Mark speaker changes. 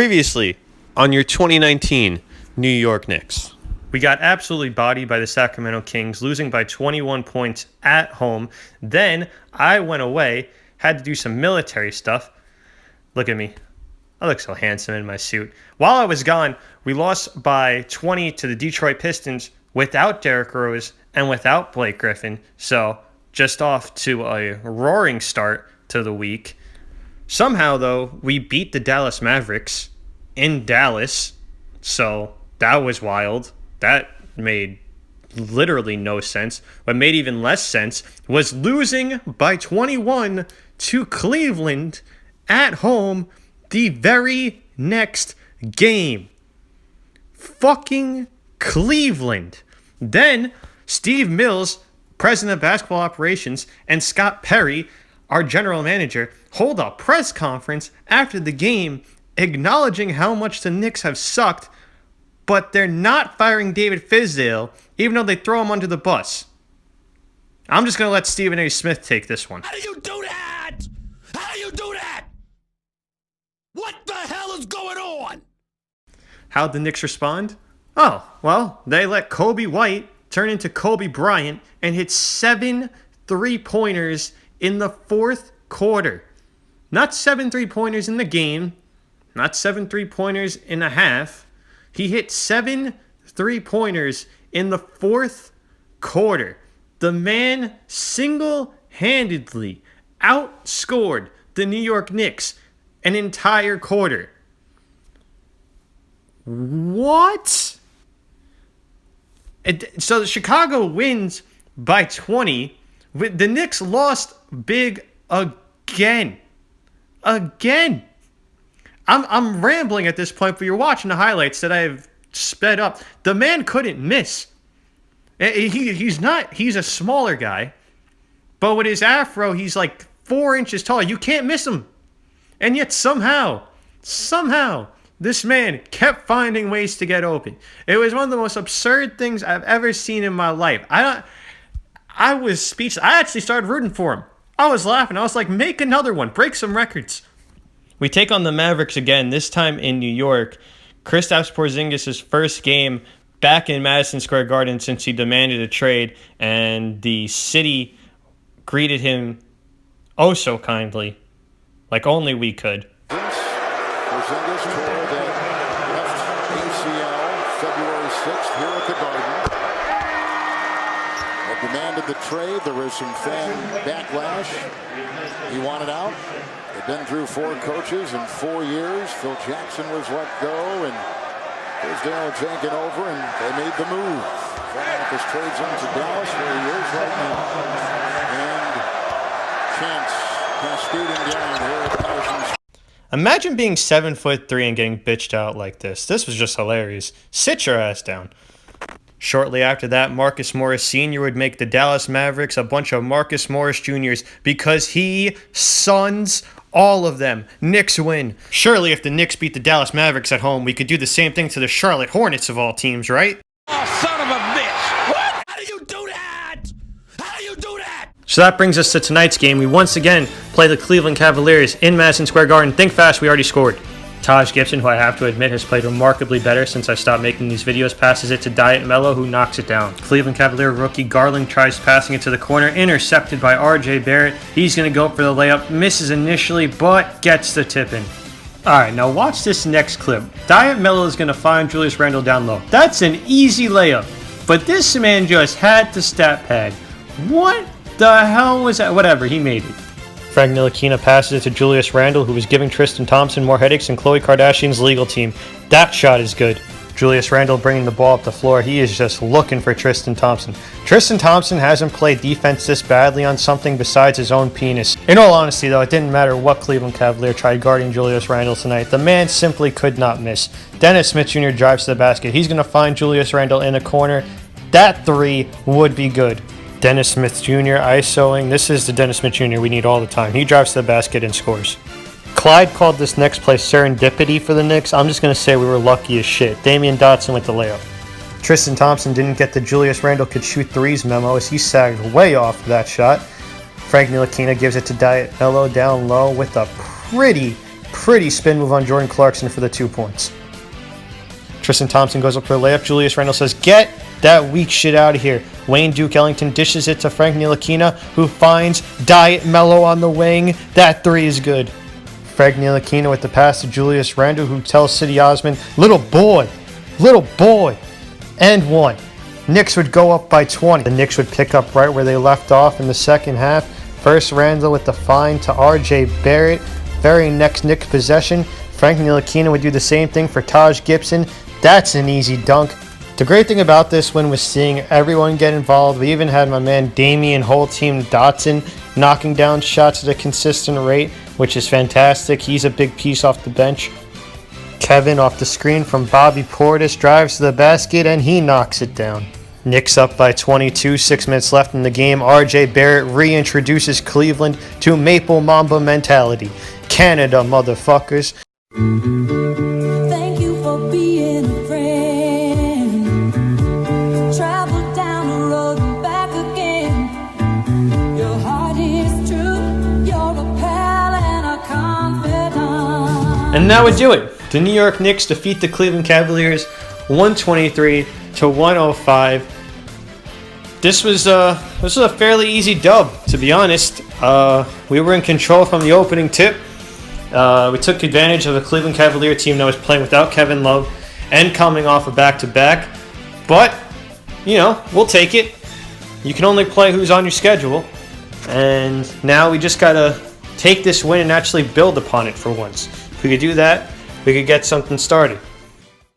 Speaker 1: Previously, on your 2019 New York Knicks. We got absolutely bodied by the Sacramento Kings, losing by 21 points at home. Then I went away, had to do some military stuff. Look at me. I look so handsome in my suit. While I was gone, we lost by 20 to the Detroit Pistons without Derrick Rose and without Blake Griffin. So just off to a roaring start to the week. Somehow, though, we beat the Dallas Mavericks in Dallas, so that was wild. That made literally no sense. What made even less sense was losing by 21 to Cleveland at home the very next game. Fucking Cleveland. Then Steve Mills, president of basketball operations, and Scott Perry, our general manager, hold a press conference after the game acknowledging how much the Knicks have sucked, but they're not firing David Fizdale, even though they throw him under the bus. I'm just going to let Stephen A. Smith take this one.
Speaker 2: How do you do that? How do you do that? What the hell is going on?
Speaker 1: How'd the Knicks respond? Oh, well, they let Kobe White turn into Kobe Bryant and hit 7 3-pointers in the fourth quarter. Not 7 3-pointers in the game. Not 7 3-pointers in a half. He hit 7 3-pointers in the fourth quarter. The man single-handedly outscored the New York Knicks an entire quarter. What? So Chicago wins by 20. The Knicks lost big again. I'm rambling at this point, but you're watching the highlights that I've sped up. The man couldn't miss. He's a smaller guy, but with his afro, he's like 4 inches tall. You can't miss him. And yet somehow, this man kept finding ways to get open. It was one of the most absurd things I've ever seen in my life. I was speechless. I actually started rooting for him. I was laughing. I was like, make another one. Break some records. We take on the Mavericks again, this time in New York. Kristaps Porzingis' first game back in Madison Square Garden since he demanded a trade, and the city greeted him oh so kindly, like only we could.
Speaker 3: Porzingis tore the left ACL February 6th here at the Garden. They demanded the trade. There was some fan backlash. He wanted out. They've been through 4 coaches in 4 years. Phil Jackson was let go, and Fizdale taken over, and they made the move. Front office trades him to Dallas where he is right now. And Chance cascading down here at Madison.
Speaker 1: Imagine being 7'3" and getting bitched out like this. This was just hilarious. Sit your ass down. Shortly after that, Marcus Morris Sr. would make the Dallas Mavericks a bunch of Marcus Morris Jr.'s because he sons all of them. Knicks win. Surely if the Knicks beat the Dallas Mavericks at home, we could do the same thing to the Charlotte Hornets of all teams, right?
Speaker 2: Oh, son of a bitch! What? How do you do that? How do you do that?
Speaker 1: So that brings us to tonight's game. We once again play the Cleveland Cavaliers in Madison Square Garden. Think fast, we already scored. Taj Gibson, who I have to admit has played remarkably better since I stopped making these videos, passes it to Diet Mello, who knocks it down. Cleveland Cavalier rookie Garland tries passing it to the corner, intercepted by RJ Barrett. He's going to go for the layup, misses initially, but gets the tip in. Alright, now watch this next clip. Diet Mello is going to find Julius Randle down low. That's an easy layup, but this man just had the stat pad. What the hell was that? Whatever, he made it. Frank Ntilikina passes it to Julius Randle, who was giving Tristan Thompson more headaches than Khloe Kardashian's legal team. That shot is good. Julius Randle bringing the ball up the floor. He is just looking for Tristan Thompson. Tristan Thompson hasn't played defense this badly on something besides his own penis. In all honesty, though, it didn't matter what Cleveland Cavalier tried guarding Julius Randle tonight. The man simply could not miss. Dennis Smith Jr. drives to the basket. He's going to find Julius Randle in a corner. That 3 would be good. Dennis Smith Jr. ISOing. This is the Dennis Smith Jr. we need all the time. He drives to the basket and scores. Clyde called this next play serendipity for the Knicks. I'm just going to say we were lucky as shit. Damian Dotson with the layup. Tristan Thompson didn't get the Julius Randle could shoot threes memo as he sagged way off that shot. Frank Ntilikina gives it to Diet Mello down low with a pretty Pretty spin move on Jordan Clarkson for the 2 points. Tristan Thompson goes up for a layup. Julius Randle says, "Get that weak shit out of here." Wayne Duke Ellington dishes it to Frank Ntilikina, who finds Diet Mello on the wing. That 3 is good. Frank Ntilikina with the pass to Julius Randle, who tells City Osman, little boy, and 1. Knicks would go up by 20. The Knicks would pick up right where they left off in the second half. First, Randle with the find to RJ Barrett. Very next Knicks possession, Frank Ntilikina would do the same thing for Taj Gibson. That's an easy dunk. The great thing about this win was seeing everyone get involved. We even had my man Damian whole team Dotson knocking down shots at a consistent rate, which is fantastic. He's a big piece off the bench. Kevin off the screen from Bobby Portis drives to the basket and he knocks it down. Knicks up by 22, 6 minutes left in the game. RJ Barrett reintroduces Cleveland to Maple Mamba mentality. Canada, motherfuckers.
Speaker 4: Thank you for being a friend. Travel down the road and back again. Your heart is true. You're a pal and a confidant.
Speaker 1: And that would do it. The New York Knicks defeat the Cleveland Cavaliers 123-105. This was a fairly easy dub, to be honest. We were in control from the opening tip. We took advantage of a Cleveland Cavalier team that was playing without Kevin Love and coming off a back-to-back. But, we'll take it. You can only play who's on your schedule. And now we just got to take this win and actually build upon it for once. If we could do that, we could get something started.